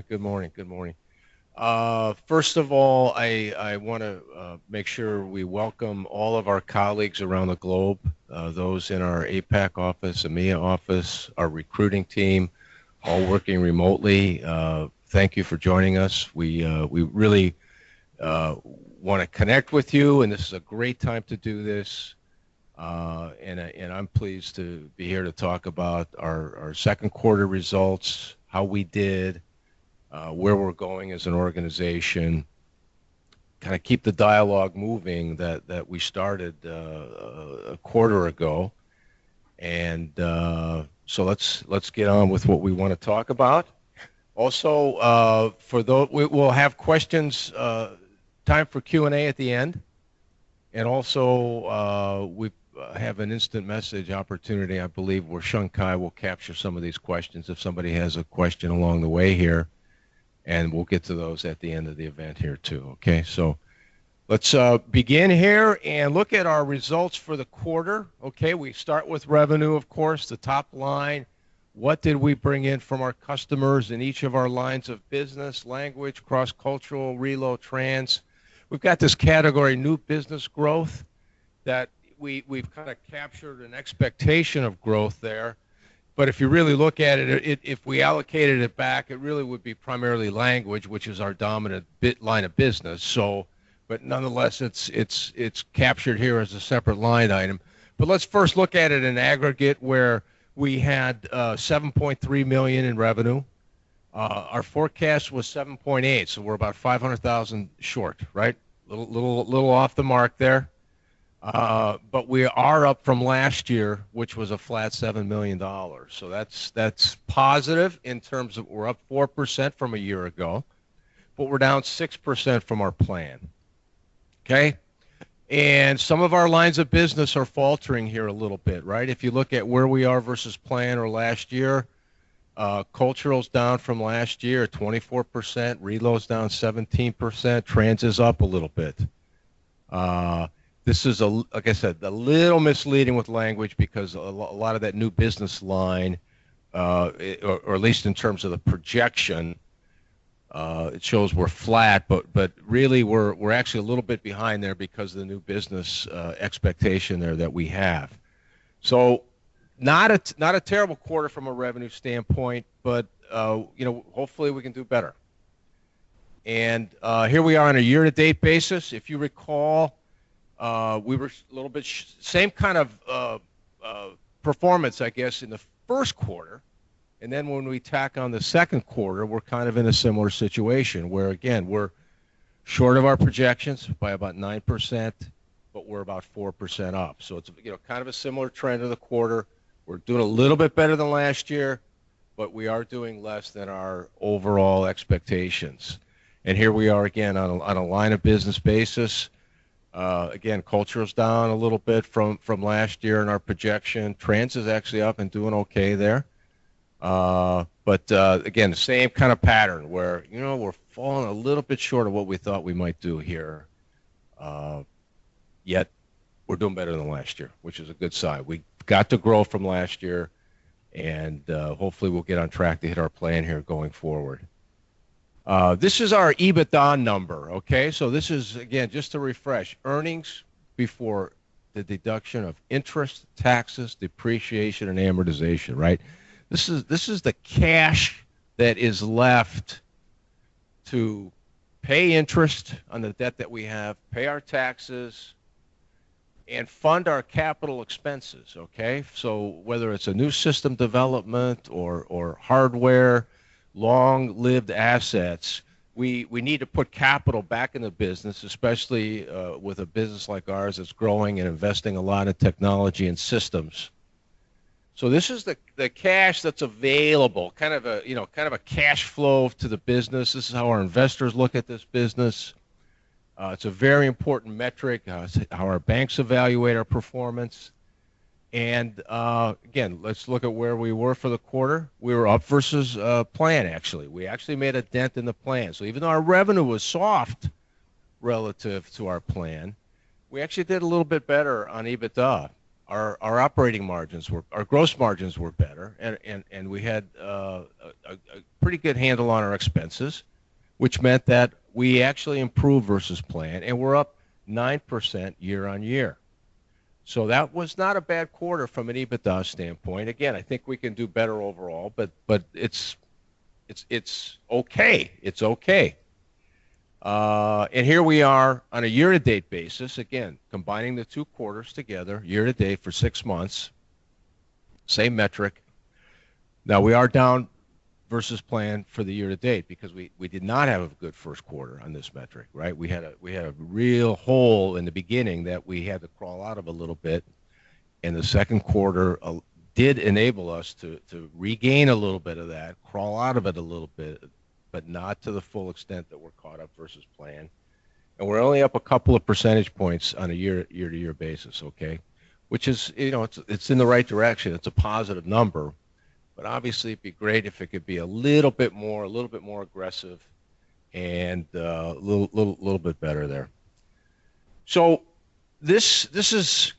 Good morning. Good morning. First of all, I want to make sure we welcome all of our colleagues around the globe, those in our APAC office, EMEA office, our recruiting team, all working remotely. Thank you for joining us. We really want to connect with you, and this is a great time to do this. And I'm pleased to be here to talk about our second quarter results, how we did, where we're going as an organization, kind of keep the dialogue moving that we started a quarter ago. And so let's get on with what we want to talk about. Also, for those, we'll have questions, time for Q&A at the end. And also, we have an instant message opportunity, I believe, where Shun Kai will capture some of these questions if somebody has a question along the way here. And we'll get to those at the end of the event here too. Okay, so let's begin here and look at our results for the quarter. Okay, we start with revenue, of course, the top line. What did we bring in from our customers in each of our lines of business, language, cross-cultural, relo, trans? We've got this category, new business growth, that we've kind of captured an expectation of growth there. But if you really look at it, if we allocated it back, it really would be primarily language, which is our dominant line of business. So, but nonetheless, it's captured here as a separate line item. But let's first look at it in aggregate, where we had 7.3 million in revenue. Our forecast was 7.8, so we're about 500,000 short, right? Little off the mark there. But we are up from last year, which was a flat $7 million. So that's positive in terms of we're up 4% from a year ago, but we're down 6% from our plan. Okay? And some of our lines of business are faltering here a little bit, right? If you look at where we are versus plan or last year, cultural's down from last year, 24%, reload's down 17%, trans is up a little bit. This is, like I said, a little misleading with language because a lot of that new business line, or at least in terms of the projection, it shows we're flat, but really we're actually a little bit behind there because of the new business expectation there that we have. So not a terrible quarter from a revenue standpoint, but hopefully we can do better. And here we are on a year-to-date basis. If you recall, we were a little bit same kind of performance, I guess, in the first quarter. And then when we tack on the second quarter, we're kind of in a similar situation where, again, we're short of our projections by about 9%, but we're about 4% up. So it's kind of a similar trend of the quarter. We're doing a little bit better than last year, but we are doing less than our overall expectations. And here we are again on a line of business basis. Again, culture's down a little bit from last year in our projection. Trans is actually up and doing okay there. But again, the same kind of pattern where, we're falling a little bit short of what we thought we might do here. Yet we're doing better than last year, which is a good sign. We got to grow from last year, and hopefully we'll get on track to hit our plan here going forward. This is our EBITDA number, okay? So this is, again, just to refresh, earnings before the deduction of interest, taxes, depreciation, and amortization, right? This is the cash that is left to pay interest on the debt that we have, pay our taxes, and fund our capital expenses, okay? So whether it's a new system development or hardware, long-lived assets, we need to put capital back in the business, especially with a business like ours that's growing and investing a lot in technology and systems. So this is the cash that's available, kind of a cash flow to the business. This is how our investors look at this business. It's a very important metric, how our banks evaluate our performance. And again, let's look at where we were for the quarter. We were up versus plan, actually. We actually made a dent in the plan. So even though our revenue was soft relative to our plan, we actually did a little bit better on EBITDA. our operating margins were, our gross margins were better, and we had a pretty good handle on our expenses, which meant that we actually improved versus plan, and we're up 9% year on year. So that was not a bad quarter from an EBITDA standpoint. Again, I think we can do better overall, but it's okay. It's okay. And here we are on a year-to-date basis, again, combining the two quarters together, year-to-date for 6 months, same metric. Now, we are down versus plan for the year-to-date because we did not have a good first quarter on this metric, right? We had a real hole in the beginning that we had to crawl out of a little bit, and the second quarter did enable us to regain a little bit of that, crawl out of it a little bit, but not to the full extent that we're caught up versus plan. And we're only up a couple of percentage points on a year-to-year basis, okay? Which is, it's in the right direction. It's a positive number, but obviously it'd be great if it could be a little bit more aggressive, and a little bit better there. So this is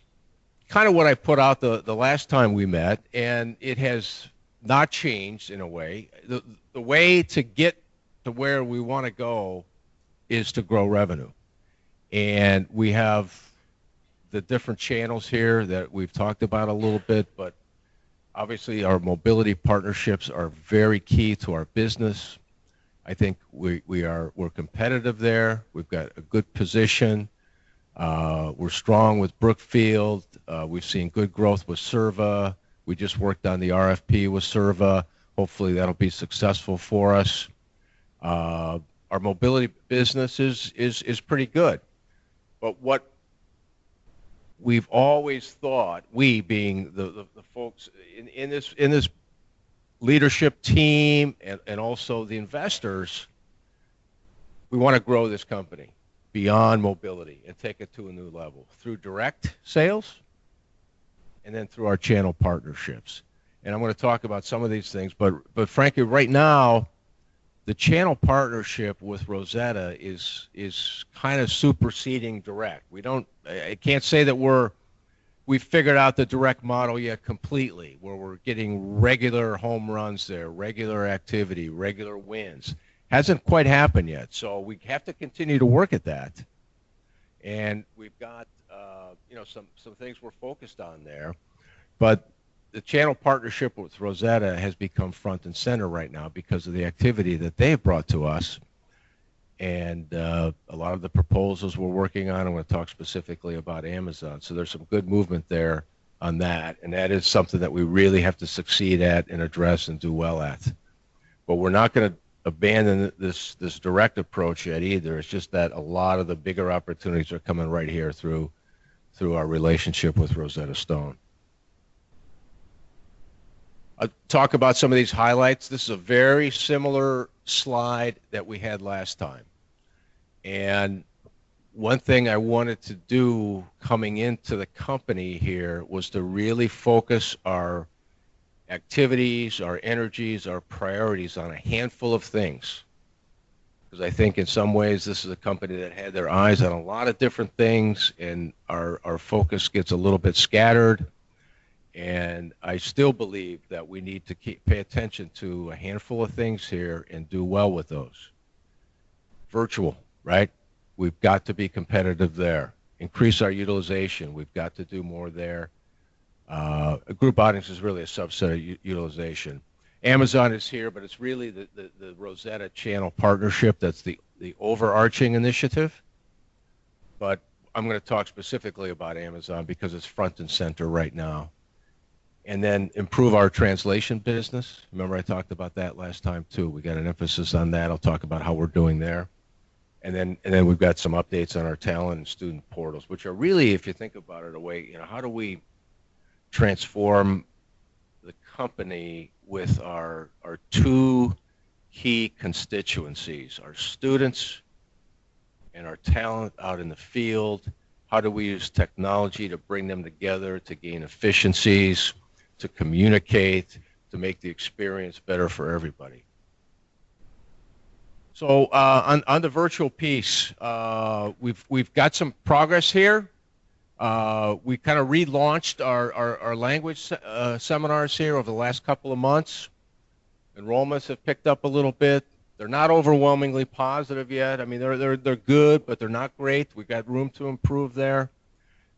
kind of what I put out the last time we met, and it has not changed in a way. The way to get to where we want to go is to grow revenue. And we have the different channels here that we've talked about a little bit, but obviously our mobility partnerships are very key to our business. I think we're competitive there. We've got a good position. We're strong with Brookfield. We've seen good growth with Serva. We just worked on the RFP with Serva. Hopefully that'll be successful for us. Our mobility business is pretty good. But what we've always thought, we being the folks in this leadership team and also the investors, we want to grow this company beyond mobility and take it to a new level through direct sales and then through our channel partnerships. And I'm going to talk about some of these things, but frankly, right now, the channel partnership with Rosetta is kind of superseding direct. I can't say that we've figured out the direct model yet completely, where we're getting regular home runs there, regular activity, regular wins. Hasn't quite happened yet, so we have to continue to work at that. And we've got some things we're focused on there, but the channel partnership with Rosetta has become front and center right now because of the activity that they've brought to us. And a lot of the proposals we're working on, I'm going to talk specifically about Amazon. So there's some good movement there on that. And that is something that we really have to succeed at and address and do well at. But we're not going to abandon this direct approach yet either. It's just that a lot of the bigger opportunities are coming right here through our relationship with Rosetta Stone. I'll talk about some of these highlights. This is a very similar slide that we had last time. And one thing I wanted to do coming into the company here was to really focus our activities, our energies, our priorities on a handful of things. Because I think in some ways this is a company that had their eyes on a lot of different things, and our focus gets a little bit scattered. And I still believe that we need to pay attention to a handful of things here and do well with those. Virtual, right? We've got to be competitive there. Increase our utilization. We've got to do more there. Group audience is really a subset of utilization. Amazon is here, but it's really the Rosetta channel partnership that's the overarching initiative. But I'm going to talk specifically about Amazon because it's front and center right now. And then improve our translation business. Remember I talked about that last time too. We got an emphasis on that. I'll talk about how we're doing there. And then we've got some updates on our talent and student portals, which are really, if you think about it, a way, how do we transform the company with our two key constituencies, our students and our talent out in the field. How do we use technology to bring them together to gain efficiencies, to communicate, to make the experience better for everybody? So on the virtual piece, we've got some progress here. We kind of relaunched our language seminars here over the last couple of months. Enrollments have picked up a little bit. They're not overwhelmingly positive yet. I mean, they're good, but they're not great. We've got room to improve there.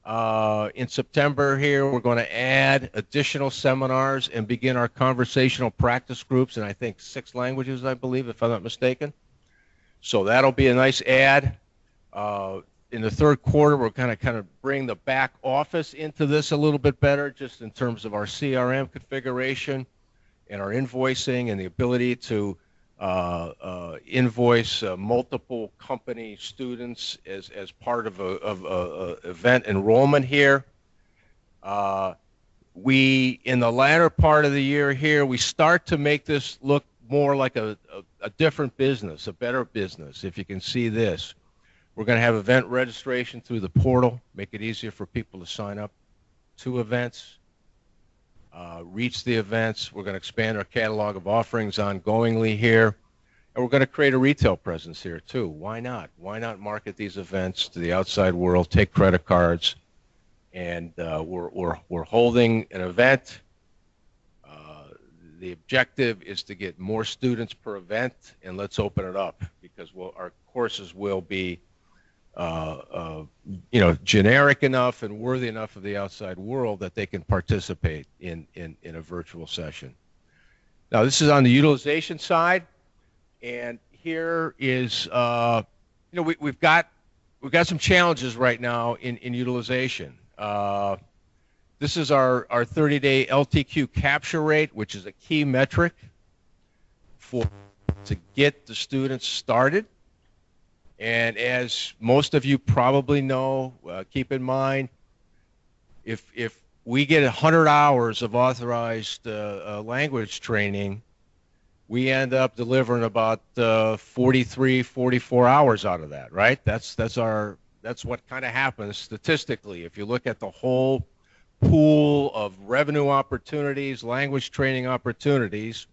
In September here, we're going to add additional seminars and begin our conversational practice groups in, I think, 6 languages, I believe, if I'm not mistaken. So that'll be a nice add. In the third quarter, we're kind of bring the back office into this a little bit better, just in terms of our CRM configuration and our invoicing and the ability to invoice multiple company students as part of a event enrollment here. We, in the latter part of the year here, we start to make this look more like a different business, a better business. If you can see this, we're going to have event registration through the portal, make it easier for people to sign up to events, reach the events. We're going to expand our catalog of offerings ongoingly here. And we're going to create a retail presence here too. Why not? Why not market these events to the outside world, take credit cards, and we're holding an event. The objective is to get more students per event, and let's open it up, because our courses will be generic enough and worthy enough of the outside world that they can participate in a virtual session. Now, this is on the utilization side, and here is we've got some challenges right now in utilization. This is our 30-day LTQ capture rate, which is a key metric to get the students started. And as most of you probably know, keep in mind, if we get 100 hours of authorized language training, we end up delivering about 43, 44 hours out of that, right? That's what kind of happens statistically. If you look at the whole pool of revenue opportunities, language training opportunities,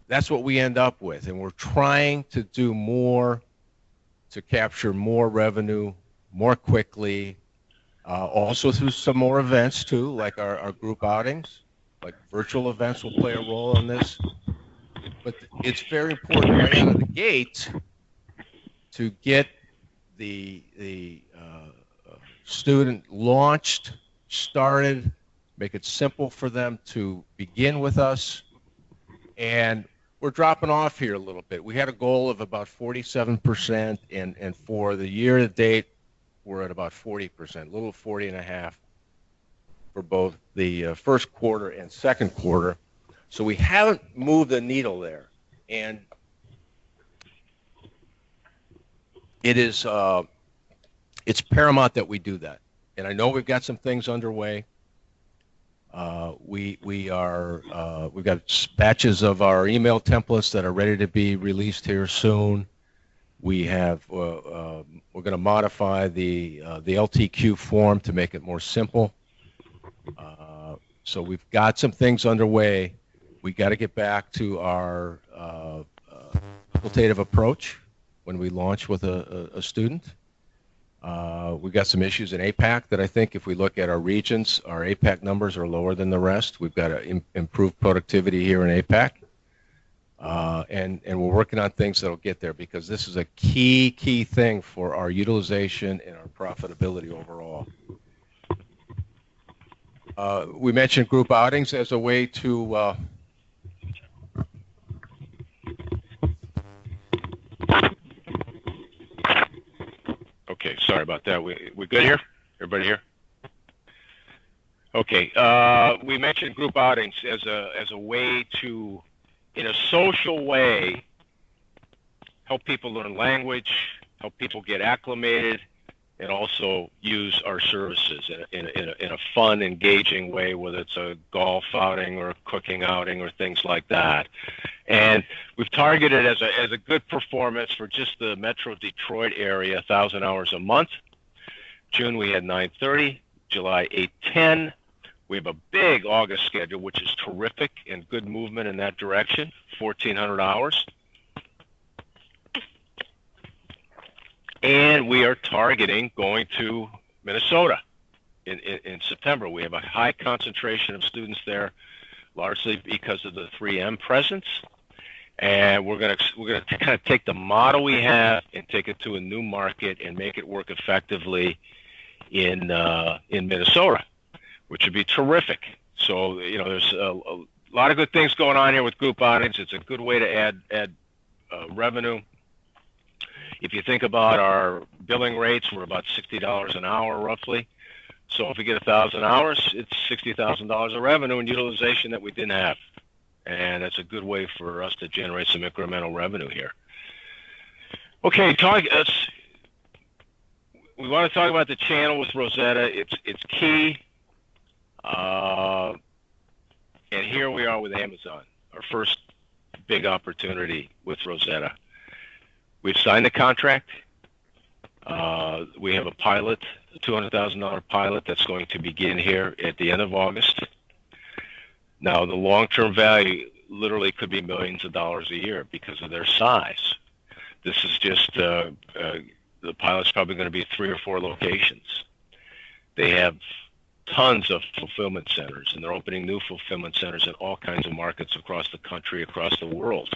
that's what we end up with. And we're trying to do more to capture more revenue more quickly, also through some more events too, like our group outings, like virtual events will play a role in this. But it's very important right out of the gate to get the student launched, started, make it simple for them to begin with us. And we're dropping off here a little bit. We had a goal of about 47%, and for the year to date, we're at about 40%, a little 40.5% for both the first quarter and second quarter. So we haven't moved the needle there, and it's paramount that we do that. And I know we've got some things underway. We've got batches of our email templates that are ready to be released here soon. We have we're going to modify the LTQ form to make it more simple. So we've got some things underway. We got to get back to our facultative approach when we launch with a student. We've got some issues in APAC that I think if we look at our regions, our APAC numbers are lower than the rest. We've got to improve productivity here in APAC. And we're working on things that'll get there, because this is a key thing for our utilization and our profitability overall. We mentioned group outings as a way to okay, sorry about that. We good here? Everybody here? Okay. We mentioned group outings as a way to, in a social way, help people learn language, help people get acclimated, and also use our services in a fun, engaging way, whether it's a golf outing or a cooking outing or things like that. And we've targeted as a good performance for just the Metro Detroit area, 1,000 hours a month. June we had 930, July 810. We have a big August schedule, which is terrific and good movement in that direction, 1,400 hours. And we are targeting going to Minnesota. in September. We have a high concentration of students there, largely because of the 3M presence. And we're gonna kind of take the model we have and take it to a new market and make it work effectively in Minnesota, which would be terrific. So there's a lot of good things going on here with group outings. It's a good way to add revenue. If you think about our billing rates, we're about $60 an hour roughly. So if we get 1,000 hours, it's $60,000 of revenue and utilization that we didn't have. And that's a good way for us to generate some incremental revenue here. Okay, we want to talk about the channel with Rosetta. It's key. And here we are with Amazon, our first big opportunity with Rosetta. We've signed the contract. We have a pilot, a $200,000 pilot that's going to begin here at the end of August. Now, the long-term value literally could be millions of dollars a year because of their size. This is just, the pilot's probably going to be 3 or 4 locations. They have tons of fulfillment centers, and they're opening new fulfillment centers in all kinds of markets across the country, across the world.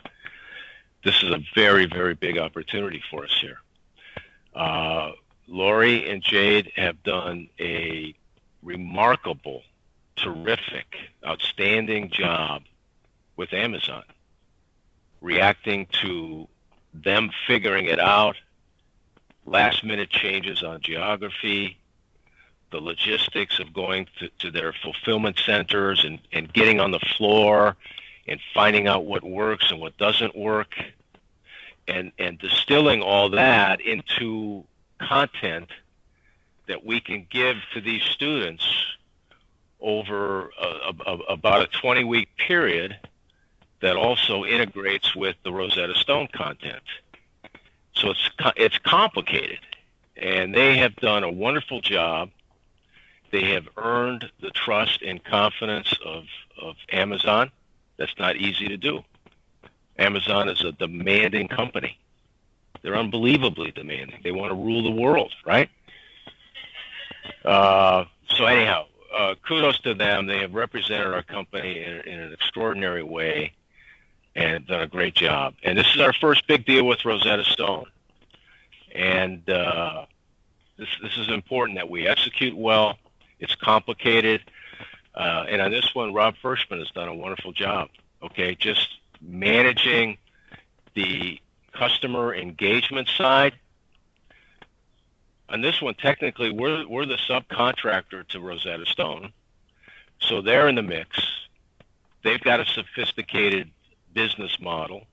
This is a very, very big opportunity for us here. Lori and Jade have done a remarkable, terrific, outstanding job with Amazon, reacting to them figuring it out, last-minute changes on geography, the logistics of going to their fulfillment centers and getting on the floor and finding out what works and what doesn't work, and distilling all that into content that we can give to these students over about a 20-week period that also integrates with the Rosetta Stone content. So it's complicated, and they have done a wonderful job. They have earned the trust and confidence of Amazon. That's not easy to do. Amazon is a demanding company. They're unbelievably demanding. They want to rule the world, right? So anyhow, kudos to them. They have represented our company in an extraordinary way and done a great job. And this is our first big deal with Rosetta Stone. And this is important that we execute well. It's complicated. And on this one, Rob Firschman has done a wonderful job, okay? Just managing the customer engagement side. On this one, technically, we're the subcontractor to Rosetta Stone. So they're in the mix. They've got a sophisticated business model.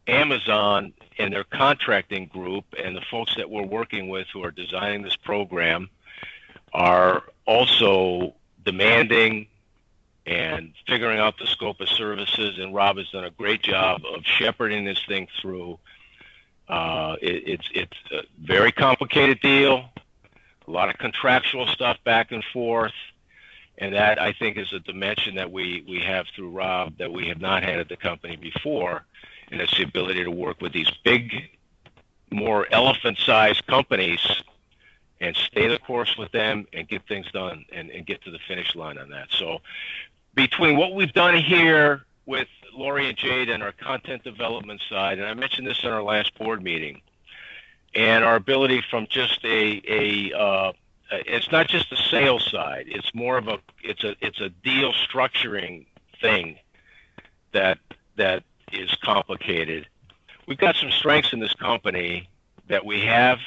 Amazon and their contracting group and the folks that we're working with who are designing this program are also demanding and figuring out the scope of services, and Rob has done a great job of shepherding this thing through. It's a very complicated deal, a lot of contractual stuff back and forth, and that, I think, is a dimension that we have through Rob that we have not had at the company before, and it's the ability to work with these big, more elephant-sized companies and stay the course with them and get things done and get to the finish line on that. So between what we've done here with Lori and Jade and our content development side, and I mentioned this in our last board meeting, and our ability from just it's not just a sales side, it's more of it's a deal structuring thing that is complicated. We've got some strengths in this company that we have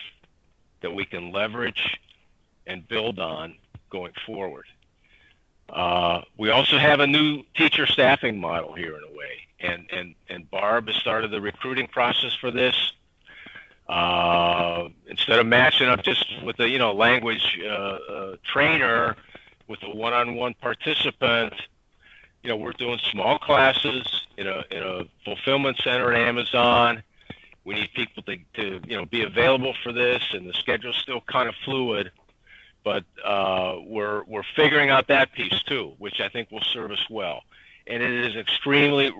that we can leverage and build on going forward. We also have a new teacher staffing model here in a way, and Barb has started the recruiting process for this. Instead of matching up just with a language trainer with a one-on-one participant, we're doing small classes in a fulfillment center at Amazon. We need people to be available for this, and the schedule's still kind of fluid. But we're figuring out that piece too, which I think will serve us well. And it is extremely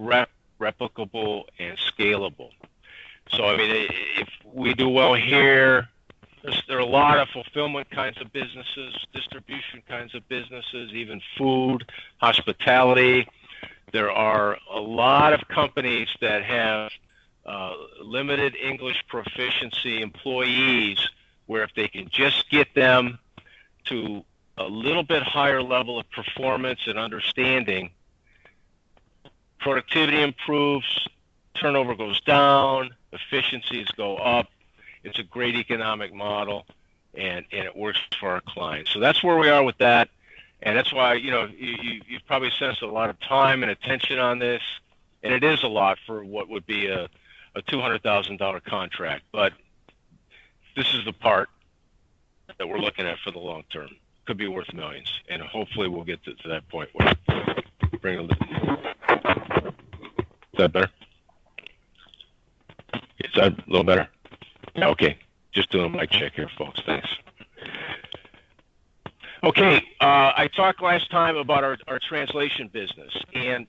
replicable and scalable. So, I mean, if we do well here, There are a lot of fulfillment kinds of businesses, distribution kinds of businesses, even food, hospitality. There are a lot of companies that have limited English proficiency employees where if they can just get them to a little bit higher level of performance and understanding, productivity improves, turnover goes down, efficiencies go up. It's a great economic model, and it works for our clients. So that's where we are with that, and that's why, you've probably sensed a lot of time and attention on this, and it is a lot for what would be a $200,000 contract, but this is the part that we're looking at for the long term. Could be worth millions, and hopefully we'll get to that point where bring a little. Is that better? Is that a little better? Yeah, okay. Just doing a mic check here, folks. Thanks. Okay, I talked last time about our translation business, and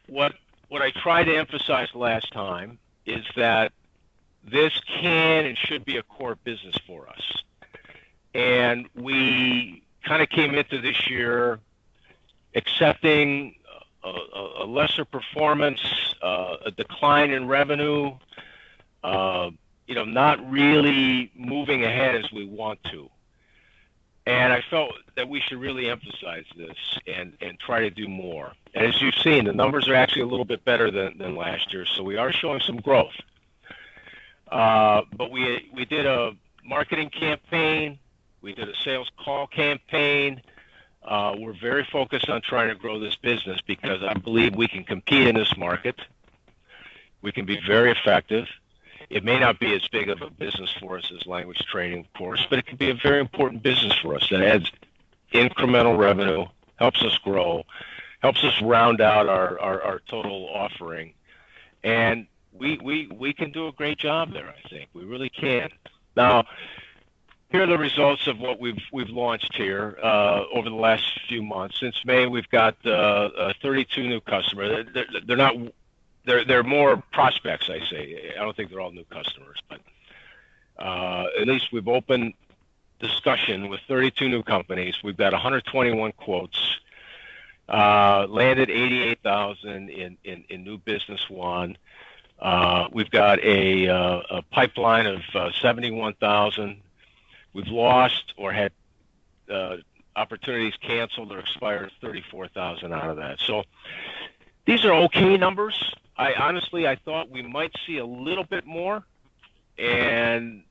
what I tried to emphasize last time is that this can and should be a core business for us. And we kind of came into this year accepting a lesser performance, a decline in revenue, not really moving ahead as we want to. And I felt that we should really emphasize this and try to do more. And as you've seen, the numbers are actually a little bit better than last year, so we are showing some growth. But we did a marketing campaign, we did a sales call campaign. We're very focused on trying to grow this business because I believe we can compete in this market. We can be very effective. It may not be as big of a business for us as language training, of course, but it can be a very important business for us that adds incremental revenue, helps us grow, helps us round out our total offering. And we can do a great job there, I think. We really can. Now, here are the results of what we've launched here over the last few months. Since May, we've got 32 new customers. They're more prospects, I say. I don't think they're all new customers, but at least we've opened discussion with 32 new companies. We've got 121 quotes, landed 88,000 in new business won. We've got a pipeline of 71,000. We've lost or had opportunities canceled or expired 34,000 out of that. So these are okay numbers. I thought we might see a little bit more, and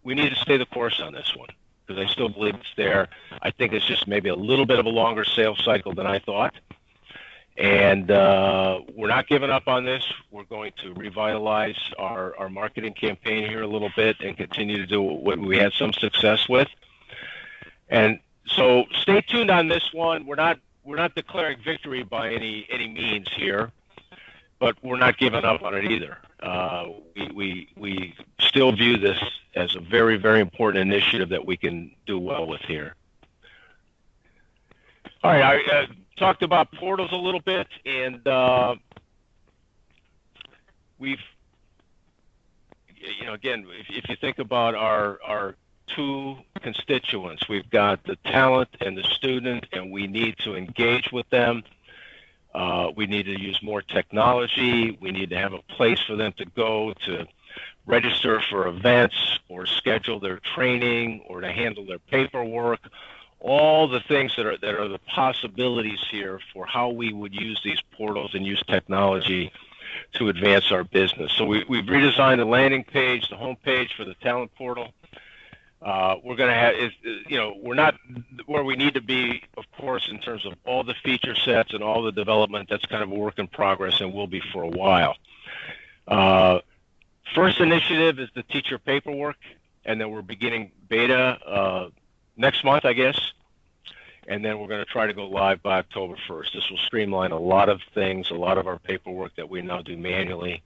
we need to stay the course on this one because I still believe it's there. I think it's just maybe a little bit of a longer sales cycle than I thought. And we're not giving up on this. We're going to revitalize our marketing campaign here a little bit and continue to do what we had some success with. And so stay tuned on this one. We're not declaring victory by any means here, but we're not giving up on it either. We still view this as a very, very important initiative that we can do well with here. All right, I talked about portals a little bit, and we've, again, if you think about our two constituents, we've got the talent and the student, and we need to engage with them. We need to use more technology. We need to have a place for them to go to register for events or schedule their training or to handle their paperwork. All the things that are the possibilities here for how we would use these portals and use technology to advance our business. So we've redesigned the landing page, the home page for the talent portal. We're going to have, we're not where we need to be, of course, in terms of all the feature sets and all the development. That's kind of a work in progress and will be for a while. First initiative is the teacher paperwork, and then we're beginning beta next month, I guess. And then we're going to try to go live by October 1st. This will streamline a lot of things, a lot of our paperwork that we now do manually,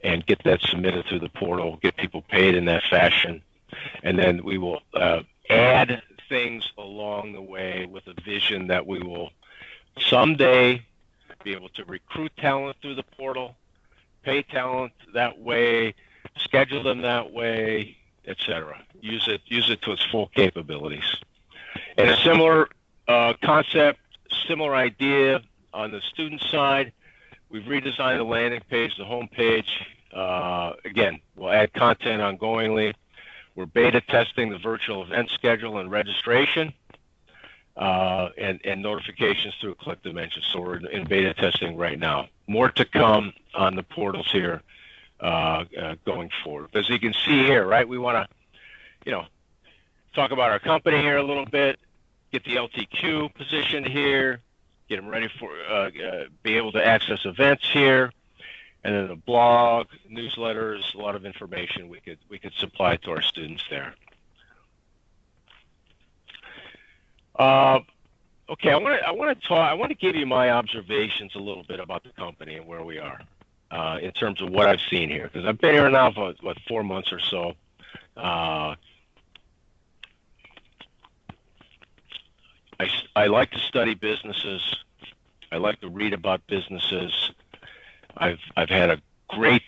and get that submitted through the portal, get people paid in that fashion. And then we will add things along the way with a vision that we will someday be able to recruit talent through the portal, pay talent that way, schedule them that way, etc. Use it to its full capabilities. And a similar concept, similar idea on the student side. We've redesigned the landing page, the home page. Again, we'll add content ongoingly. We're beta testing the virtual event schedule and registration, and notifications through Click Dimensions. So we're in beta testing right now. More to come on the portals here going forward. As you can see here, right, we want to, talk about our company here a little bit, get the LTQ positioned here, get them ready for, be able to access events here, and then the blog, newsletters, a lot of information we could supply to our students there. Okay, I want to give you my observations a little bit about the company and where we are in terms of what I've seen here, because I've been here now for 4 months or so. I like to study businesses. I like to read about businesses. I've had a great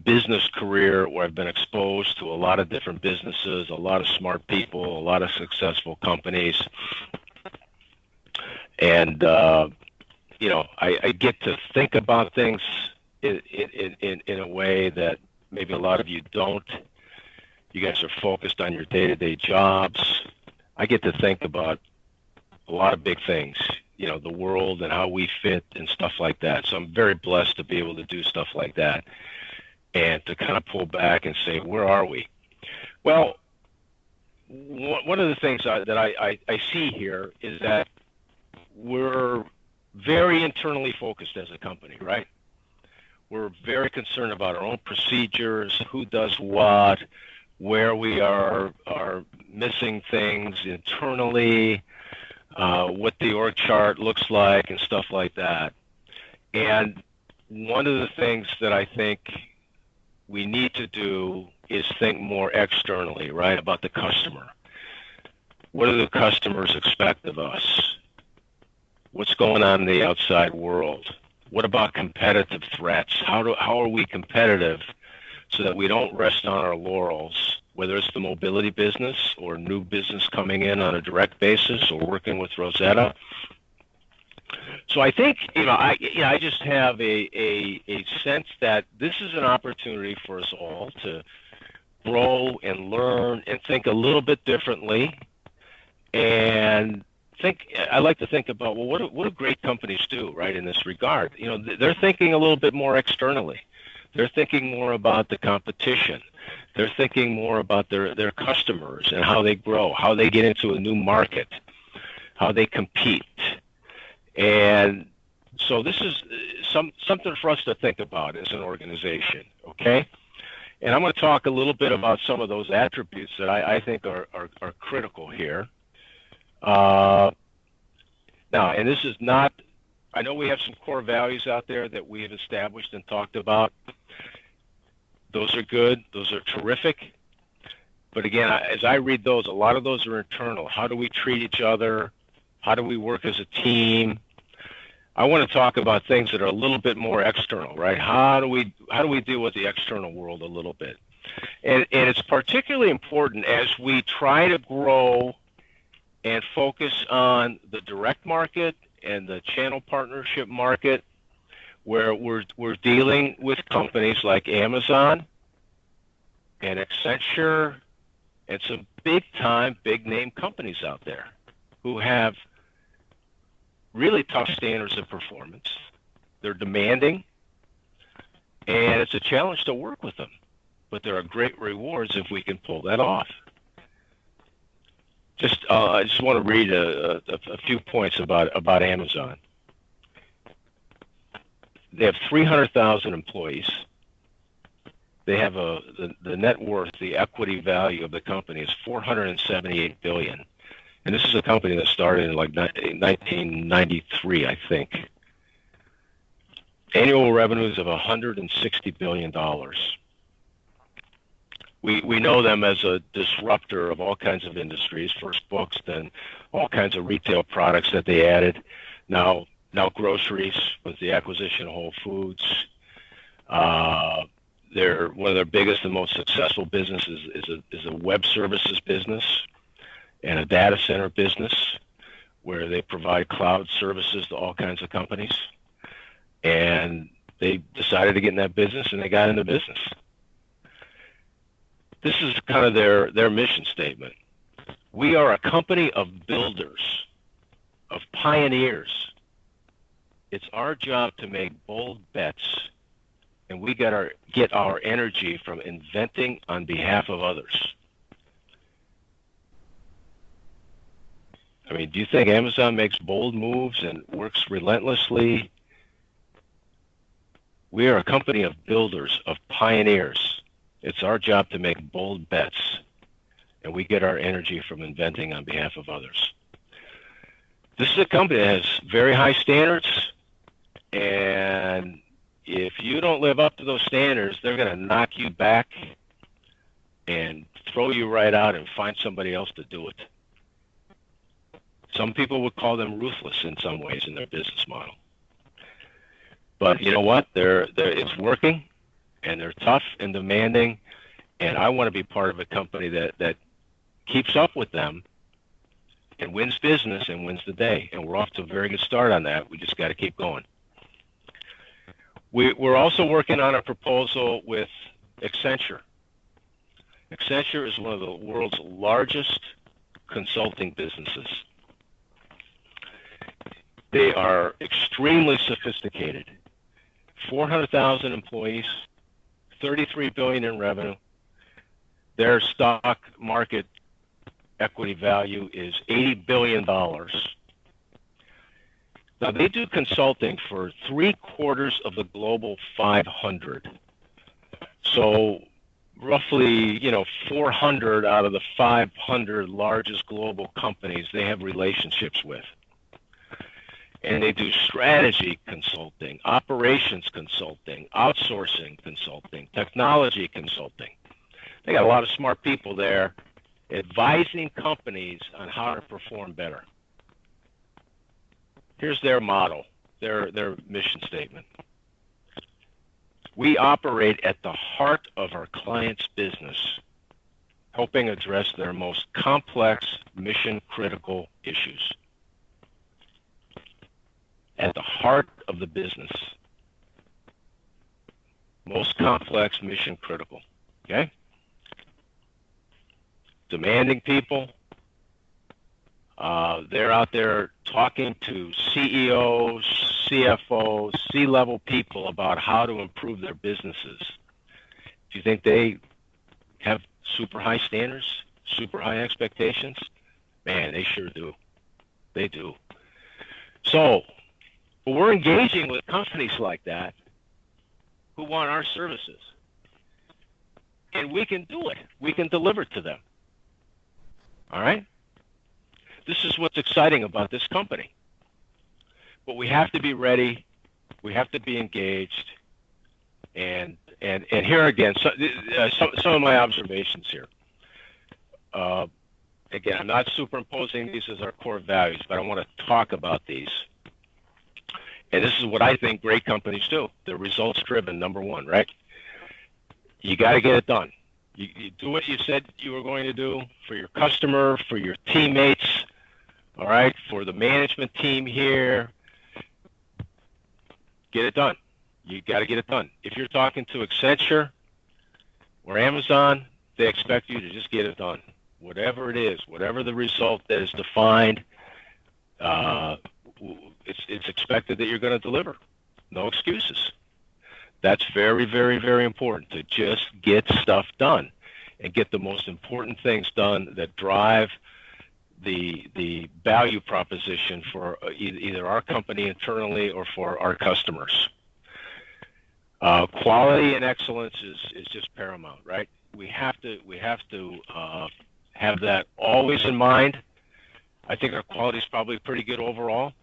business career where I've been exposed to a lot of different businesses, a lot of smart people, a lot of successful companies. And, I get to think about things in a way that maybe a lot of you don't. You guys are focused on your day-to-day jobs. I get to think about a lot of big things, the world and how we fit and stuff like that. So I'm very blessed to be able to do stuff like that and to kind of pull back and say, where are we? Well, one of the things that I see here is that we're very internally focused as a company, right? We're very concerned about our own procedures, who does what, where we are missing things internally, what the org chart looks like and stuff like that. And one of the things that I think we need to do is think more externally, right, about the customer. What do the customers expect of us? What's going on in the outside world? What about competitive threats? How are we competitive so that we don't rest on our laurels, whether it's the mobility business or new business coming in on a direct basis or working with Rosetta? So I think, I just have a sense that this is an opportunity for us all to grow and learn and think a little bit differently. And I like to think about, well, what do great companies do, right, in this regard? They're thinking a little bit more externally. They're thinking more about the competition. They're thinking more about their customers and how they grow, how they get into a new market, how they compete. And so this is something for us to think about as an organization, okay? And I'm going to talk a little bit about some of those attributes that I think are critical here. Now, and this is not, I know we have some core values out there that we have established and talked about. Those are good. Those are terrific. But again, as I read those, a lot of those are internal. How do we treat each other? How do we work as a team? I want to talk about things that are a little bit more external, right? How do we deal with the external world a little bit? And it's particularly important as we try to grow and focus on the direct market and the channel partnership market, where we're dealing with companies like Amazon and Accenture and some big-time, big-name companies out there who have really tough standards of performance. They're demanding, and it's a challenge to work with them. But there are great rewards if we can pull that off. I just want to read a few points about Amazon. They have 300,000 employees. They have the net worth, the equity value of the company is $478 billion. And this is a company that started in like 1993, I think. Annual revenues of $160 billion. We know them as a disruptor of all kinds of industries, first books, then all kinds of retail products that they added. Now groceries with the acquisition of Whole Foods. They're one of their biggest and most successful businesses is a web services business and a data center business where they provide cloud services to all kinds of companies. And they decided to get in that business, and they got in the business. This is kind of their mission statement. We are a company of builders, of pioneers. It's our job to make bold bets, and we get our energy from inventing on behalf of others. I mean, do you think Amazon makes bold moves and works relentlessly? We are a company of builders, of pioneers. It's our job to make bold bets, and we get our energy from inventing on behalf of others. This is a company that has very high standards, and if you don't live up to those standards, they're going to knock you back and throw you right out and find somebody else to do it. Some people would call them ruthless in some ways in their business model. But you know what? It's working, and they're tough and demanding, and I want to be part of a company that keeps up with them and wins business and wins the day. And we're off to a very good start on that. We just got to keep going. We're also working on a proposal with Accenture. Accenture is one of the world's largest consulting businesses. They are extremely sophisticated. 400,000 employees, $33 billion in revenue. Their stock market equity value is $80 billion. Now, they do consulting for 3/4 of the global 500. So roughly, 400 out of the 500 largest global companies they have relationships with. And they do strategy consulting, operations consulting, outsourcing consulting, technology consulting. They got a lot of smart people there advising companies on how to perform better. Here's their motto, their mission statement. We operate at the heart of our clients' business, helping address their most complex mission-critical issues. At the heart of the business, most complex, mission-critical, okay? Demanding people. They're out there talking to CEOs, CFOs, C-level people about how to improve their businesses. Do you think they have super high standards, super high expectations? Man, they sure do. They do. So, but we're engaging with companies like that who want our services. And we can do it. We can deliver to them. All right? This is what's exciting about this company. But we have to be ready. We have to be engaged. And here again, some of my observations here. Again, I'm not superimposing these as our core values, but I want to talk about these. And this is what I think great companies do. They're results-driven, number one, right? You got to get it done. You do what you said you were going to do for your customer, for your teammates, all right, for the management team here. Get it done. You got to get it done. If you're talking to Accenture or Amazon, they expect you to just get it done. Whatever it is, whatever the result that is defined, it's expected that you're going to deliver. No excuses. That's very, very, very important, to just get stuff done and get the most important things done that drive the value proposition for either our company internally or for our customers. Quality and excellence is just paramount, right? We have to have that always in mind. I think our quality is probably pretty good overall.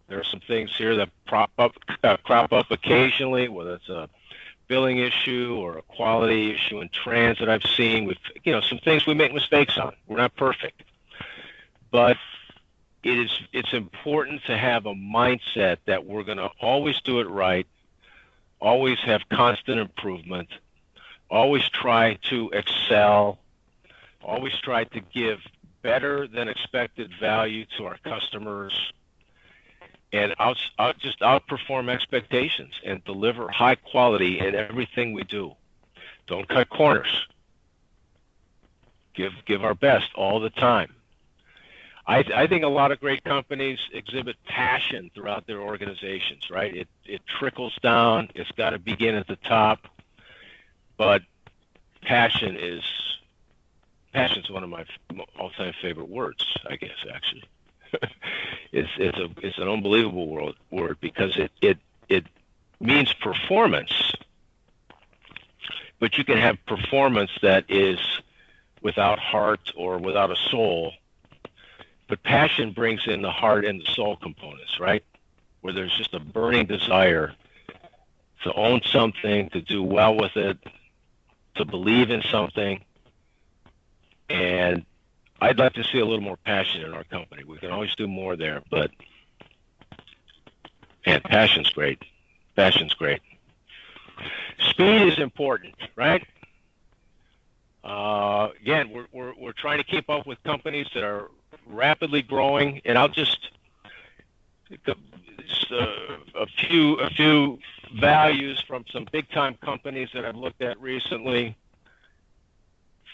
There are some things here that crop up occasionally, whether it's a billing issue or a quality issue in transit I've seen. Some things we make mistakes on. We're not perfect. But it's important to have a mindset that we're going to always do it right, always have constant improvement, always try to excel, always try to give better than expected value to our customers, and just outperform expectations and deliver high quality in everything we do. Don't cut corners. Give our best all the time. I think a lot of great companies exhibit passion throughout their organizations, right? It trickles down. It's got to begin at the top, but passion's one of my all-time favorite words, I guess, actually. It's an unbelievable word because it means performance, but you can have performance that is without heart or without a soul. But passion brings in the heart and the soul components, right? Where there's just a burning desire to own something, to do well with it, to believe in something. And I'd like to see a little more passion in our company. We can always do more there, but man, passion's great. Passion's great. Speed is important, right? Again, we're trying to keep up with companies that are rapidly growing, and I'll just a few values from some big time companies that I've looked at recently.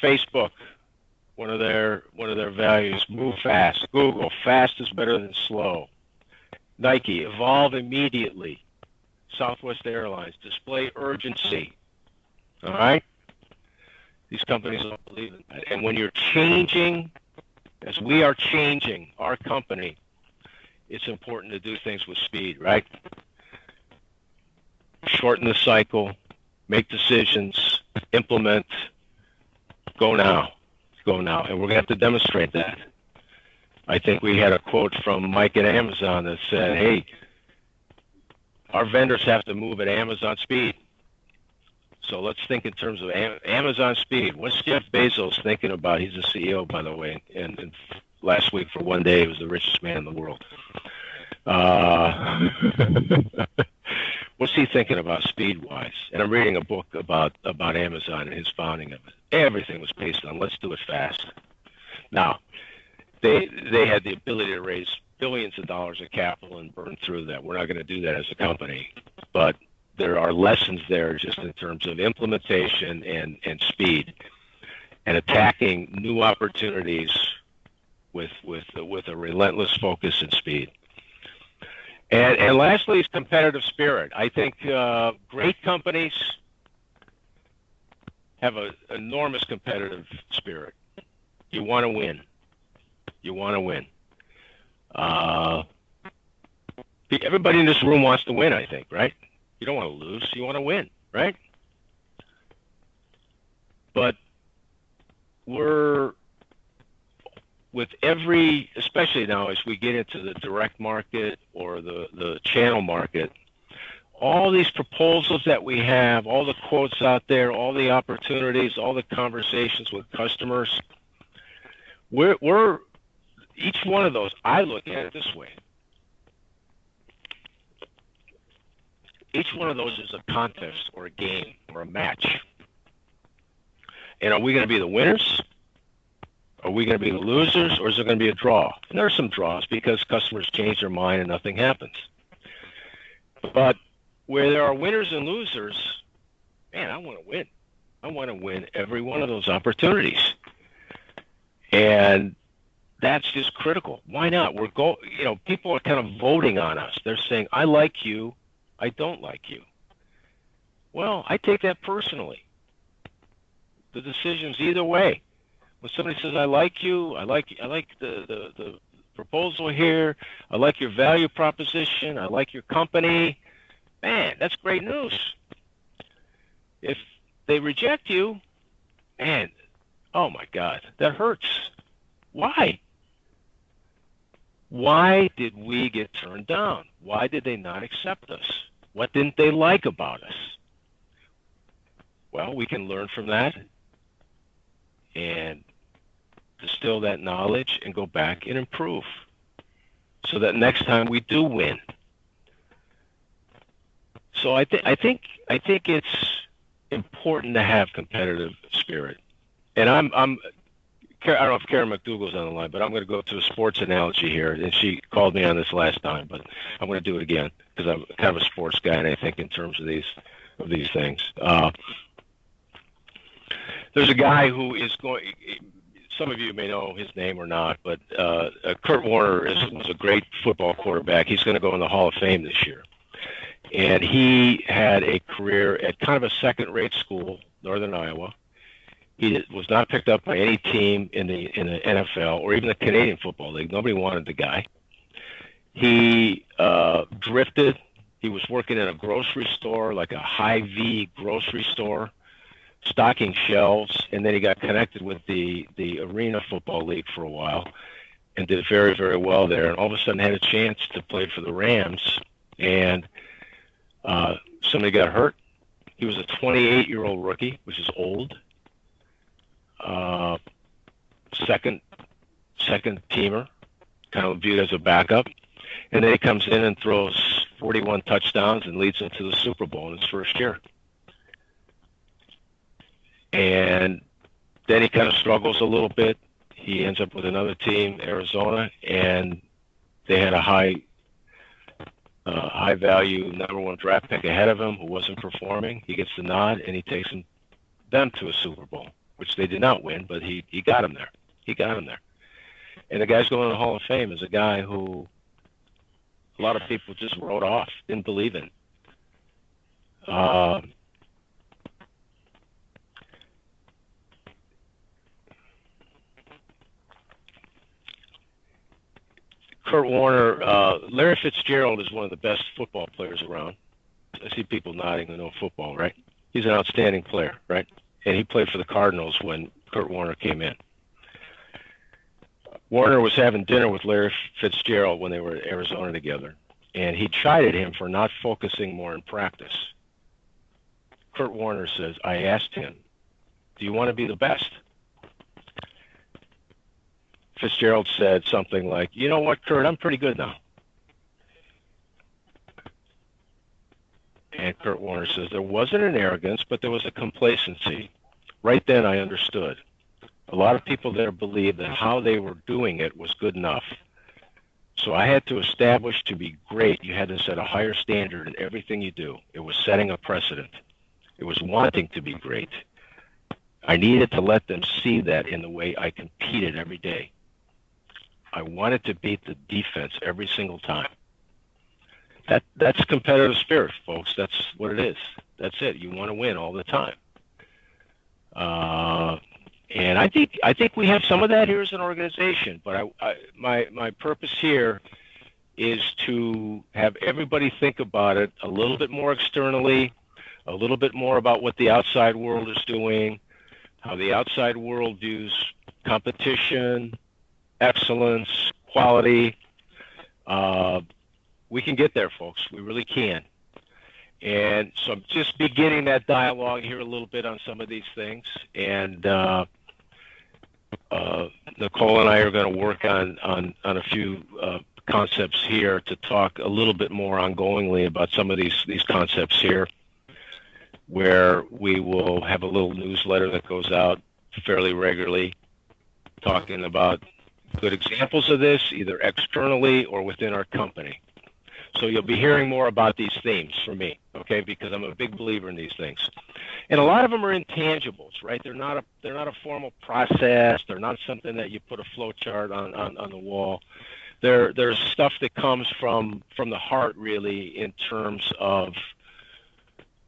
Facebook, one of their values, move fast. Google, fast is better than slow. Nike, evolve immediately. Southwest Airlines, display urgency. All right? These companies don't believe in that. And when you're changing, as we are changing our company, it's important to do things with speed, right? Shorten the cycle, make decisions, implement, go now. Go now. And we're going to have to demonstrate that. I think we had a quote from Mike at Amazon that said, hey, our vendors have to move at Amazon speed. So let's think in terms of Amazon speed. What's Jeff Bezos thinking about? He's the CEO, by the way, and last week for one day he was the richest man in the world. What's he thinking about speed-wise? And I'm reading a book about Amazon and his founding of it. Everything was based on let's do it fast. Now, they had the ability to raise billions of dollars of capital and burn through that. We're not going to do that as a company, but there are lessons there just in terms of implementation and speed and attacking new opportunities with a relentless focus and speed. And lastly is competitive spirit. I think great companies have an enormous competitive spirit. You want to win. You want to win. Everybody in this room wants to win, I think, right? You don't want to lose. You want to win, right? But we're, with every, especially now as we get into the direct market or the channel market, all these proposals that we have, all the quotes out there, all the opportunities, all the conversations with customers, we're each one of those, I look at it this way. Each one of those is a contest or a game or a match. And are we going to be the winners? Are we going to be the losers, or is there going to be a draw? And there are some draws because customers change their mind and nothing happens. But where there are winners and losers, man, I want to win. I want to win every one of those opportunities. And that's just critical. Why not? People are kind of voting on us. They're saying, I like you, I don't like you. Well, I take that personally. The decision's either way. When somebody says, I like you, I like the proposal here, I like your value proposition, I like your company, man, that's great news. If they reject you, man, oh my God, that hurts. Why? Why did we get turned down? Why did they not accept us? What didn't they like about us? Well, we can learn from that and distill that knowledge and go back and improve so that next time we do win. So I think it's important to have competitive spirit. And I don't know if Karen McDougal's on the line, but I'm going to go to a sports analogy here. And she called me on this last time, but I'm going to do it again because I'm kind of a sports guy, and I think in terms of these things. There's a guy who is going. Some of you may know his name or not, but Kurt Warner was a great football quarterback. He's going to go in the Hall of Fame this year. And he had a career at kind of a second-rate school, Northern Iowa. He was not picked up by any team in the NFL or even the Canadian Football League. Nobody wanted the guy. He drifted. He was working in a grocery store, like a Hy-Vee grocery store, stocking shelves, and then he got connected with the Arena Football League for a while and did very, very well there. And all of a sudden had a chance to play for the Rams, and somebody got hurt. He was a 28-year-old rookie, which is old. Second teamer, kind of viewed as a backup. And then he comes in and throws 41 touchdowns and leads them to the Super Bowl in his first year. And then he kind of struggles a little bit. He ends up with another team, Arizona, and they had a high value number one draft pick ahead of him who wasn't performing. He gets the nod, and he takes them to a Super Bowl, which they did not win, but he got him there. He got him there. And the guy's going to the Hall of Fame is a guy who a lot of people just wrote off, didn't believe in. Kurt Warner, Larry Fitzgerald is one of the best football players around. I see people nodding who know football, right? He's an outstanding player, right? And he played for the Cardinals when Kurt Warner came in. Warner was having dinner with Larry Fitzgerald when they were at Arizona together, and he chided him for not focusing more in practice. Kurt Warner says, I asked him, do you want to be the best? Fitzgerald said something like, you know what, Kurt, I'm pretty good now. And Kurt Warner says, there wasn't an arrogance, but there was a complacency. Right then I understood. A lot of people there believed that how they were doing it was good enough. So I had to establish to be great, you had to set a higher standard in everything you do. It was setting a precedent. It was wanting to be great. I needed to let them see that in the way I competed every day. I wanted to beat the defense every single time. That's competitive spirit, folks. That's what it is. That's it. You want to win all the time. And I think we have some of that here as an organization. But my purpose here is to have everybody think about it a little bit more externally, a little bit more about what the outside world is doing, how the outside world views competition, excellence, quality. We can get there, folks. We really can. And so I'm just beginning that dialogue here a little bit on some of these things. And Nicole and I are going to work on a few concepts here to talk a little bit more ongoingly about some of these concepts here, where we will have a little newsletter that goes out fairly regularly talking about good examples of this, either externally or within our company. So you'll be hearing more about these themes from me, okay? Because I'm a big believer in these things, and a lot of them are intangibles, right? They're not a formal process. They're not something that you put a flow chart on the wall. There's stuff that comes from the heart, really, in terms of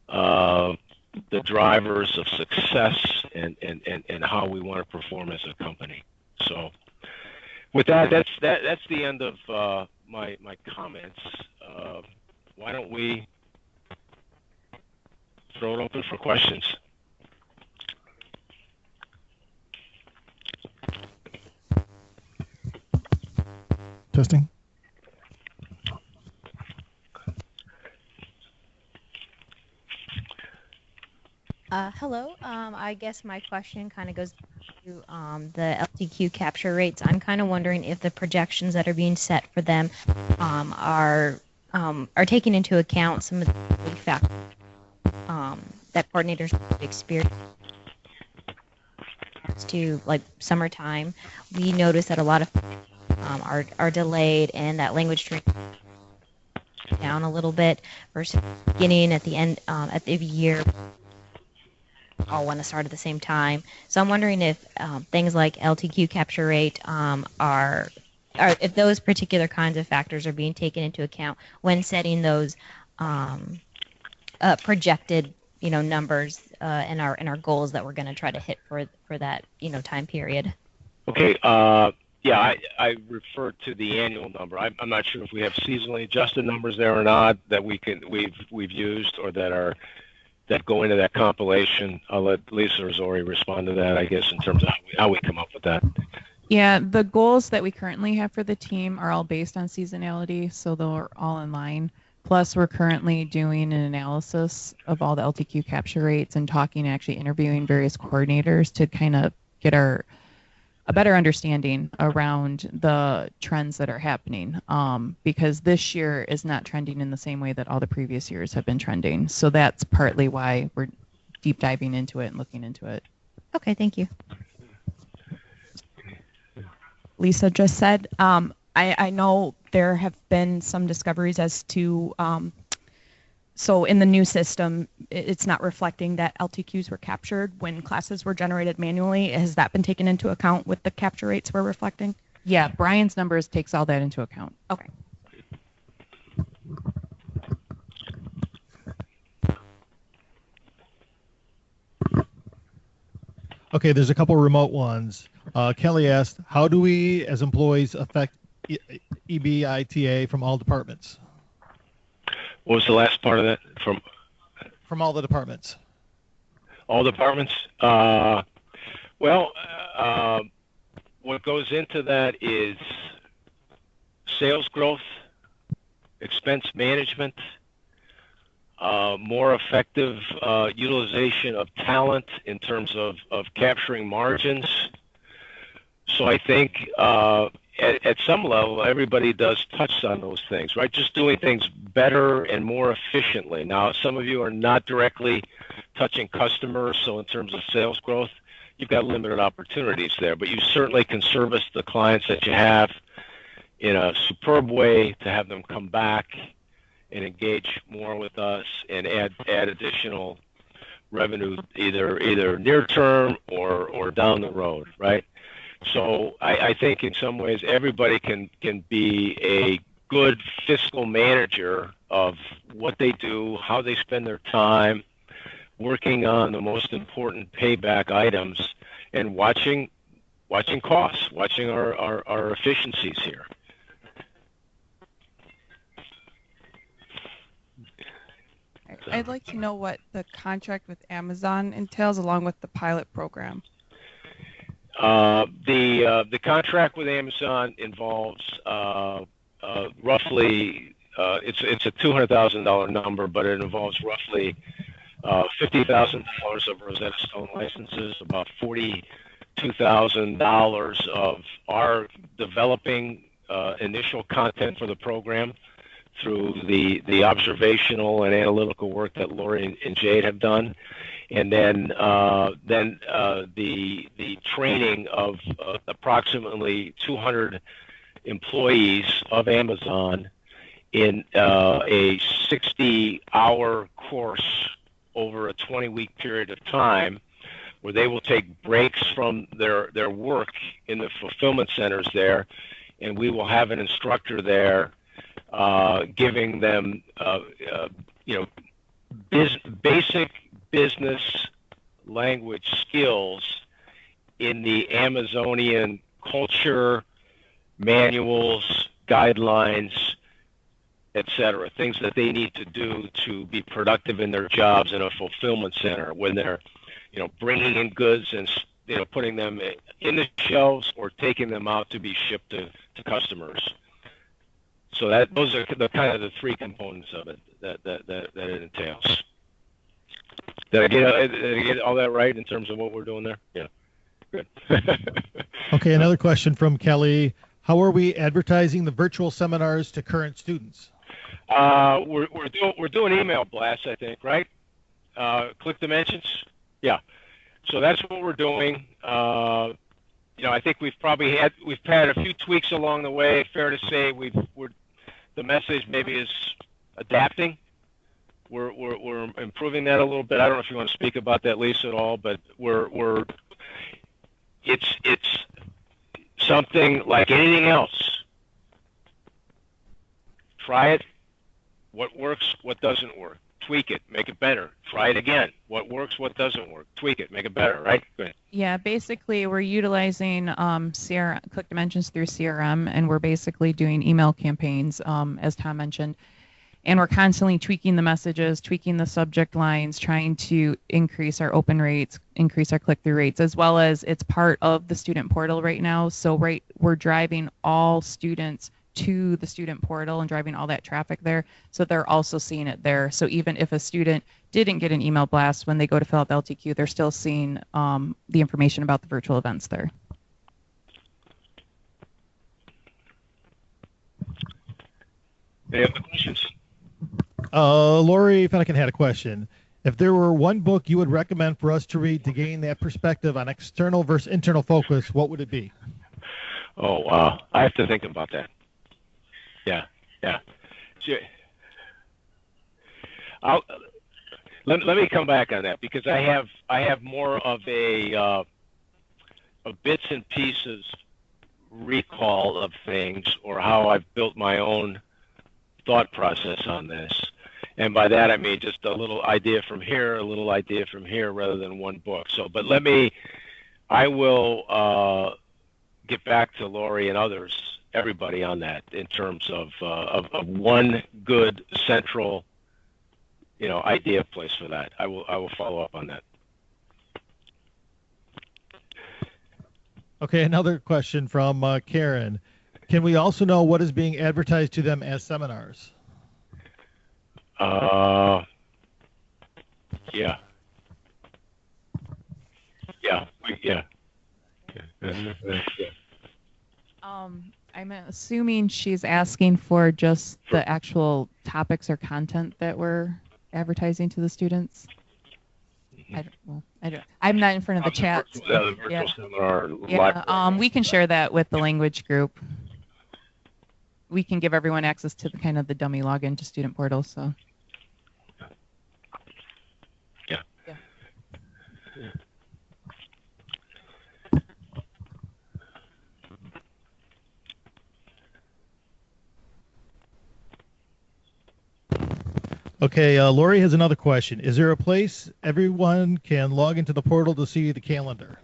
the drivers of success and how we want to perform as a company. So with that, that's the end of my comments. Why don't we throw it open for questions? Testing. Hello. I guess my question kind of goes to the LTQ capture rates. I'm kind of wondering if the projections that are being set for them are taking into account some of the big factors that coordinators experience to like summertime, we notice that a lot of are delayed and that language training down a little bit versus beginning at the end at the year all want to start at the same time. So I'm wondering if things like LTQ capture rate are if those particular kinds of factors are being taken into account when setting those projected numbers and our goals that we're going to try to hit for that time period. Okay. Yeah, I refer to the annual number. I'm not sure if we have seasonally adjusted numbers there or not that we've used or that go into that compilation. I'll let Lisa or Zori respond to that, I guess, in terms of how we come up with that. Yeah, the goals that we currently have for the team are all based on seasonality, so they're all in line. Plus, we're currently doing an analysis of all the LTQ capture rates and actually interviewing various coordinators to kind of get a better understanding around the trends that are happening, because this year is not trending in the same way that all the previous years have been trending. So that's partly why we're deep diving into it and looking into it. Okay, thank you. Lisa just said, I know there have been some discoveries as to, so in the new system, it's not reflecting that LTQs were captured when classes were generated manually. Has that been taken into account with the capture rates we're reflecting? Yeah, Brian's numbers takes all that into account. Okay. Okay, there's a couple remote ones. Kelly asked, how do we as employees affect EBITA from all departments? What was the last part of that? From all the departments. All departments? What goes into that is sales growth, expense management, more effective utilization of talent in terms of capturing margins. So I think at some level, everybody does touch on those things, right? Just doing things better and more efficiently. Now, some of you are not directly touching customers, so in terms of sales growth, you've got limited opportunities there, but you certainly can service the clients that you have in a superb way to have them come back and engage more with us and add additional revenue either near term or down the road, right? So I think in some ways everybody can be a good fiscal manager of what they do, how they spend their time, working on the most important payback items, and watching costs, watching our efficiencies here. I'd like to know what the contract with Amazon entails along with the pilot program. The contract with Amazon involves roughly it's a $200,000 number, but it involves roughly $50,000 of Rosetta Stone licenses, about $42,000 of our developing initial content for the program through the observational and analytical work that Lori and Jade have done, and then the training of approximately 200 employees of Amazon in a 60-hour course over a 20-week period of time, where they will take breaks from their work in the fulfillment centers there, and we will have an instructor there giving them basic business language skills in the Amazonian culture, manuals, guidelines, etc., things that they need to do to be productive in their jobs in a fulfillment center when they're bringing in goods and putting them in the shelves or taking them out to be shipped to customers. So those are the kind of the three components of it that it entails. Did I get all that right in terms of what we're doing there? Yeah. Good. Okay, another question from Kelly. How are we advertising the virtual seminars to current students? We're doing email blasts, I think, right? Click Dimensions? Yeah. So that's what we're doing. I think we've had a few tweaks along the way. Fair to say the message maybe is adapting. We're improving that a little bit. I don't know if you want to speak about that, Lisa, at all, but it's something like anything else. Try it. What works, what doesn't work. Tweak it, make it better. Try it again. What works, what doesn't work. Tweak it, make it better, right? Go ahead. Yeah, basically we're utilizing CRM, Click Dimensions through CRM, and we're basically doing email campaigns, as Tom mentioned. And we're constantly tweaking the messages, tweaking the subject lines, trying to increase our open rates, increase our click-through rates, as well as it's part of the student portal right now. So we're driving all students to the student portal and driving all that traffic there, so they're also seeing it there. So even if a student didn't get an email blast when they go to fill out the LTQ, they're still seeing the information about the virtual events there. Any other questions? Lori Fennekin had a question. If there were one book you would recommend for us to read to gain that perspective on external versus internal focus, what would it be? Oh, wow. I have to think about that. Yeah. Let me come back on that, because I have more of a bits and pieces recall of things, or how I've built my own thought process on this. And by that I mean just a little idea from here, a little idea from here, rather than one book. So, but I will get back to Lori and everybody on that, in terms of one good central, idea place for that. I will follow up on that. Okay, another question from Karen. Can we also know what is being advertised to them as seminars? Yeah. I'm assuming she's asking for just the actual topics or content that we're advertising to the students. I'm not in front of the chat. The virtual seminar. Yeah. We can share that with the language group. We can give everyone access to the kind of the dummy login to Student Portal. So. Yeah. Okay, Lori has another question. Is there a place everyone can log into the portal to see the calendar?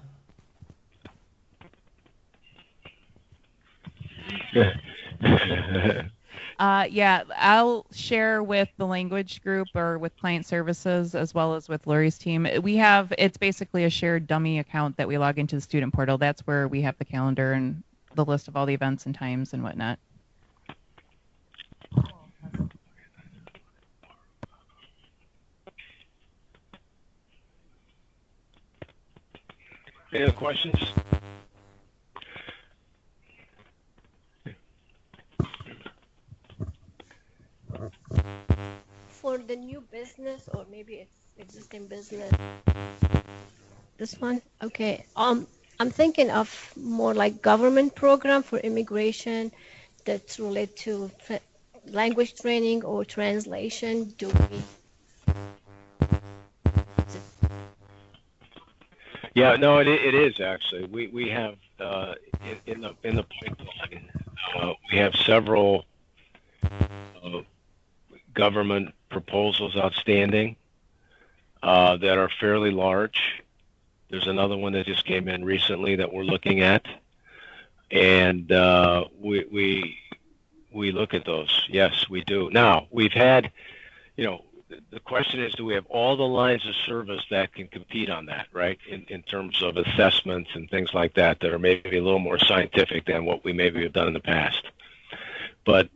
Yeah, I'll share with the language group or with client services, as well as with Lori's team. It's basically a shared dummy account that we log into the student portal. That's where we have the calendar and the list of all the events and times and whatnot. Any other questions? For the new business, or maybe it's existing business. This one? Okay. I'm thinking of more like government program for immigration that's related to language training or translation. Yeah, no, it is actually. We have in the pipeline. We have several government proposals outstanding that are fairly large. There's another one that just came in recently that we're looking at, and we look at those. Yes, we do. Now we've had, the question is, do we have all the lines of service that can compete on that, right? In terms of assessments and things like that are maybe a little more scientific than what we maybe have done in the past. But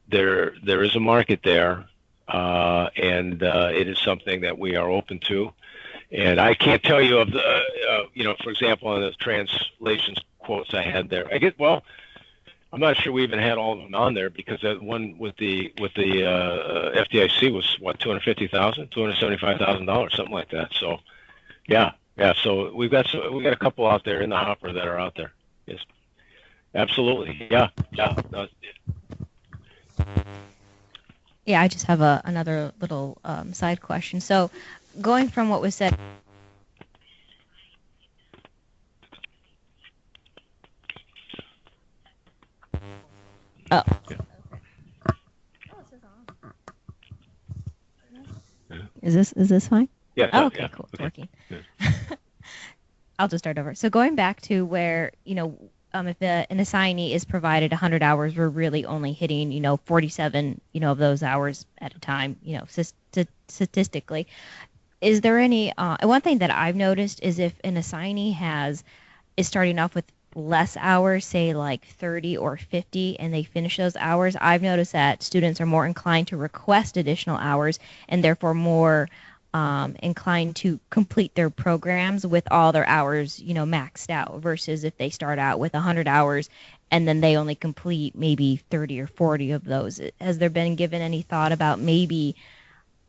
there is a market there, and it is something that we are open to. And I can't tell you of the, for example, on the translations quotes I had there. I'm not sure we even had all of them on there because that one with the FDIC was what, $250,000, something like that. So yeah. So we got a couple out there in the hopper that are out there. Yes, absolutely. Yeah. No, Yeah, I just have another little side question. So, going from what was said. Oh. Is this fine? Yeah. Oh, okay, yeah. cool. It's Okay. working. Good. I'll just start over. So going back to where, if an assignee is provided 100 hours, we're really only hitting, 47, of those hours at a time, statistically. Is there any, one thing that I've noticed is if an assignee is starting off with less hours, say like 30 or 50, and they finish those hours, I've noticed that students are more inclined to request additional hours and therefore more inclined to complete their programs with all their hours, maxed out versus if they start out with 100 hours and then they only complete maybe 30 or 40 of those. Has there been given any thought about maybe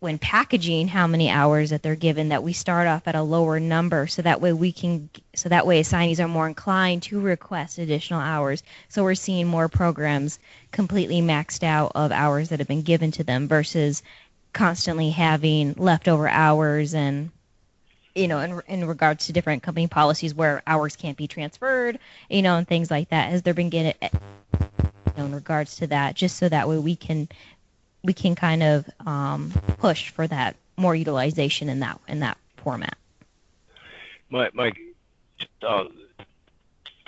when packaging how many hours that they're given that we start off at a lower number so that way assignees are more inclined to request additional hours, so we're seeing more programs completely maxed out of hours that have been given to them versus constantly having leftover hours and in regards to different company policies where hours can't be transferred, and things like that. Has there been getting in regards to that, just so that way we can kind of push for that more utilization in that format? Mike, I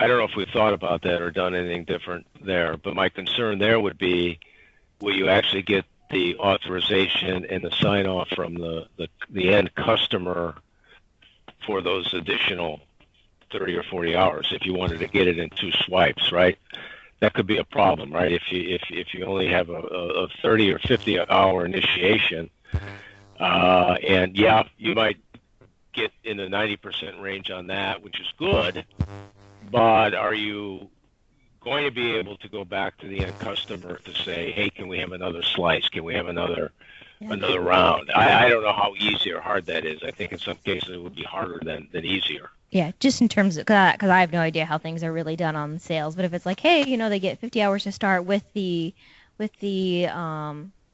don't know if we've thought about that or done anything different there, but my concern there would be, will you actually get the authorization and the sign off from the end customer for those additional 30 or 40 hours if you wanted to get it in 2 swipes, right? That could be a problem, right? If you only have a 30 or 50 hour initiation, and yeah, you might get in the 90% range on that, which is good, but are you going to be able to go back to the end customer to say, hey, can we have another slice? Can we have another round? I don't know how easy or hard that is. I think in some cases it would be harder than easier. Yeah, just in terms of, because I have no idea how things are really done on sales, but if it's like, hey, they get 50 hours to start with the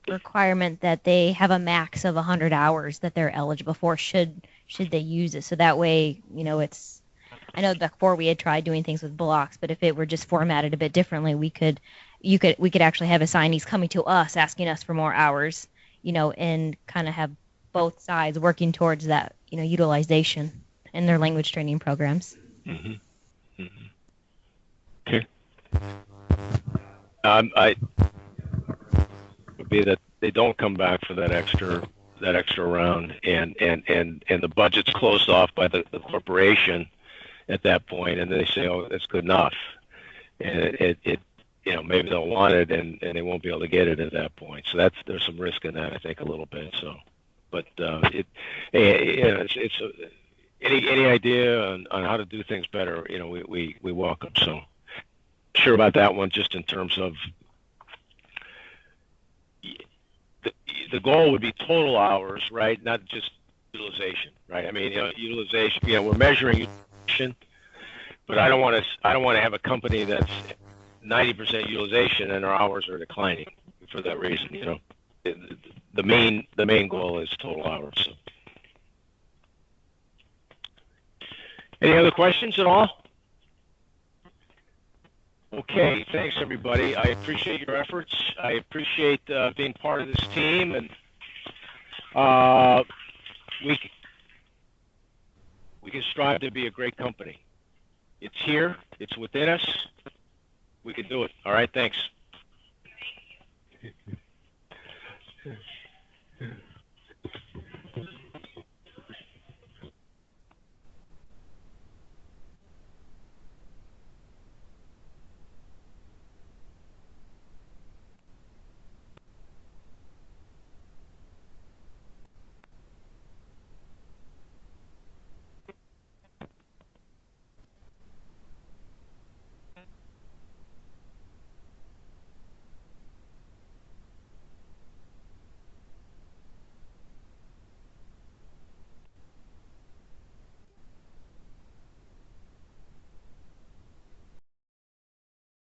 requirement that they have a max of 100 hours that they're eligible for, should they use it, so that way, it's. I know before we had tried doing things with blocks, but if it were just formatted a bit differently, we could actually have assignees coming to us asking us for more hours, and kind of have both sides working towards that, utilization in their language training programs. Mm-hmm. Mm-hmm. Okay. I would be that they don't come back for that extra round, and the budget's closed off by the corporation at that point, and they say, oh, that's good enough, and it maybe they'll want it and they won't be able to get it at that point. So there's some risk in that, I think, a little bit. So, but it's any idea on how to do things better, we welcome. So sure about that one, just in terms of the goal would be total hours, right? Not just utilization, right? I mean, utilization. We're measuring utilization, but I don't want to have a company that's 90% utilization and our hours are declining for that reason. The main goal is total hours. So. Any other questions at all? Okay, thanks everybody. I appreciate your efforts. I appreciate being part of this team, and we can strive to be a great company. It's here. It's within us. We can do it. All right, thanks.